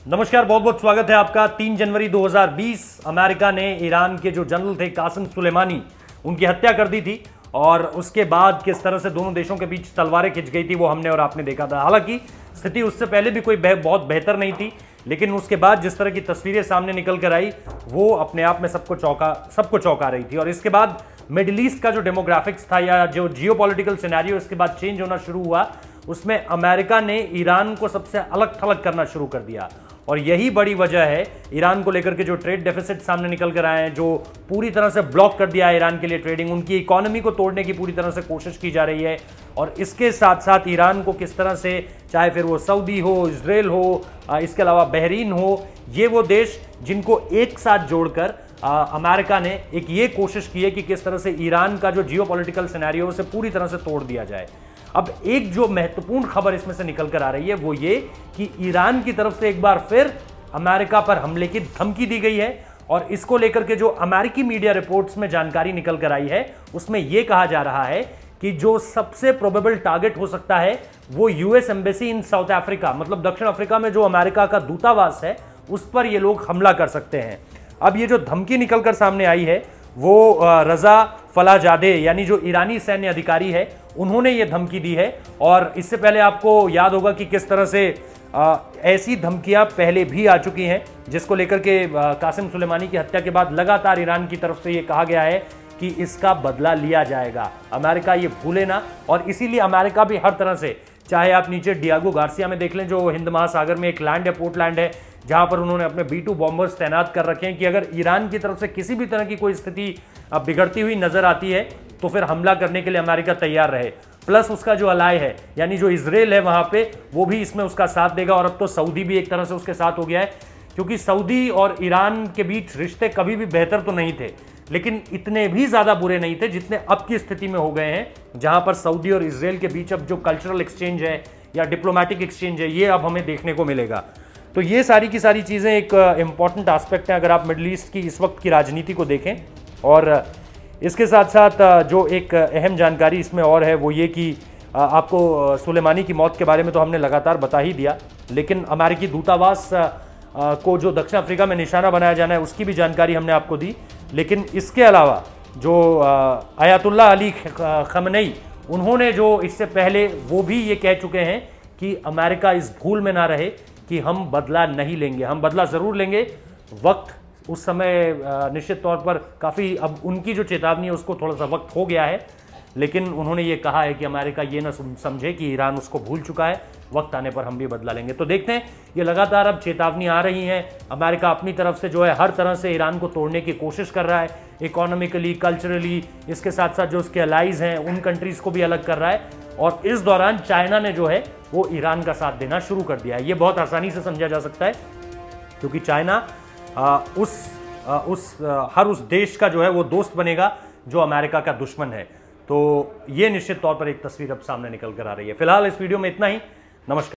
नमस्कार, बहुत बहुत स्वागत है आपका। 3 जनवरी 2020 अमेरिका ने ईरान के जो जनरल थे कासिम सुलेमानी, उनकी हत्या कर दी थी और उसके बाद किस तरह से दोनों देशों के बीच तलवारें खिंच गई थी वो हमने और आपने देखा था। हालांकि स्थिति उससे पहले भी कोई बहुत बेहतर नहीं थी, लेकिन उसके बाद जिस तरह की तस्वीरें सामने निकल कर आई वो अपने आप में सबको चौंका रही थी। और इसके बाद मिडिल ईस्ट का जो डेमोग्राफिक्स था या जो जियोपॉलिटिकल सिनेरियो इसके बाद चेंज होना शुरू हुआ, उसमें अमेरिका ने ईरान को सबसे अलग थलग करना शुरू कर दिया। और यही बड़ी वजह है ईरान को लेकर के जो ट्रेड डेफिसिट सामने निकल कर आए हैं, जो पूरी तरह से ब्लॉक कर दिया है ईरान के लिए ट्रेडिंग, उनकी इकोनॉमी को तोड़ने की पूरी तरह से कोशिश की जा रही है। और इसके साथ साथ ईरान को किस तरह से, चाहे फिर वो सऊदी हो, इजराइल हो, इसके अलावा बहरीन हो, ये वो देश जिनको एक साथ जोड़कर अमेरिका ने एक ये कोशिश की है कि किस तरह से ईरान का जो जियोपॉलिटिकल सिनेरियो से पूरी तरह से तोड़ दिया जाए। अब एक जो महत्वपूर्ण खबर इसमें से निकल कर आ रही है वो ये कि ईरान की तरफ से एक बार फिर अमेरिका पर हमले की धमकी दी गई है। और इसको लेकर के जो अमेरिकी मीडिया रिपोर्ट्स में जानकारी निकल कर आई है उसमें यह कहा जा रहा है कि जो सबसे प्रोबेबल टारगेट हो सकता है वो US embassy in south Africa, मतलब दक्षिण अफ्रीका में जो अमेरिका का दूतावास है उस पर ये लोग हमला कर सकते हैं। अब ये जो धमकी निकलकर सामने आई है वो रजा फलाजादे यानी जो ईरानी सैन्य अधिकारी है उन्होंने ये धमकी दी है। और इससे पहले आपको याद होगा कि किस तरह से ऐसी धमकियां पहले भी आ चुकी हैं, जिसको लेकर के कासिम सुलेमानी की हत्या के बाद लगातार ईरान की तरफ से ये कहा गया है कि इसका बदला लिया जाएगा। अमेरिका ये भूले ना, और इसीलिए अमेरिका भी हर तरह से, चाहे आप नीचे डियागो गार्सिया में देख लें जो हिंद महासागर में एक लैंड है, पोर्टलैंड है, जहां पर उन्होंने अपने B-2 बॉम्बर्स तैनात कर रखे हैं कि अगर ईरान की तरफ से किसी भी तरह की कोई स्थिति बिगड़ती हुई नजर आती है तो फिर हमला करने के लिए अमेरिका तैयार रहे। प्लस उसका जो अलाय है यानी जो इजराइल है वहां पे, वो भी इसमें उसका साथ देगा। और अब तो सऊदी भी एक तरह से उसके साथ हो गया है, क्योंकि सऊदी और ईरान के बीच रिश्ते कभी भी बेहतर तो नहीं थे, लेकिन इतने भी ज्यादा बुरे नहीं थे जितने अब की स्थिति में हो गए हैं, जहां पर सऊदी और इजराइल के बीच अब जो कल्चरल एक्सचेंज है या डिप्लोमेटिक एक्सचेंज है ये अब हमें देखने को मिलेगा। तो ये सारी की सारी चीज़ें एक इंपॉर्टेंट एस्पेक्ट है अगर आप मिडिल ईस्ट की इस वक्त की राजनीति को देखें। और इसके साथ साथ जो एक अहम जानकारी इसमें और है वो ये कि आपको सुलेमानी की मौत के बारे में तो हमने लगातार बता ही दिया, लेकिन अमेरिकी दूतावास को जो दक्षिण अफ्रीका में निशाना बनाया जाना है उसकी भी जानकारी हमने आपको दी। लेकिन इसके अलावा जो अयातुल्लाह अली खमनेई, उन्होंने जो इससे पहले वो भी ये कह चुके हैं कि अमेरिका इस भूल में ना रहे कि हम बदला नहीं लेंगे, हम बदला ज़रूर लेंगे। वक्त उस समय निश्चित तौर पर काफ़ी, अब उनकी जो चेतावनी है उसको थोड़ा सा वक्त हो गया है, लेकिन उन्होंने ये कहा है कि अमेरिका ये ना समझे कि ईरान उसको भूल चुका है, वक्त आने पर हम भी बदला लेंगे। तो देखते हैं, ये लगातार अब चेतावनी आ रही हैं। अमेरिका अपनी तरफ से जो है हर तरह से ईरान को तोड़ने की कोशिश कर रहा है, इकोनॉमिकली, कल्चरली, इसके साथ साथ जो उसके अलाइज हैं उन कंट्रीज़ को भी अलग कर रहा है। और इस दौरान चाइना ने जो है वो ईरान का साथ देना शुरू कर दिया है। ये बहुत आसानी से समझा जा सकता है, क्योंकि चाइना हर उस देश का जो है वो दोस्त बनेगा जो अमेरिका का दुश्मन है। तो ये निश्चित तौर पर एक तस्वीर अब सामने निकल कर आ रही है। फिलहाल इस वीडियो में इतना ही। नमस्कार।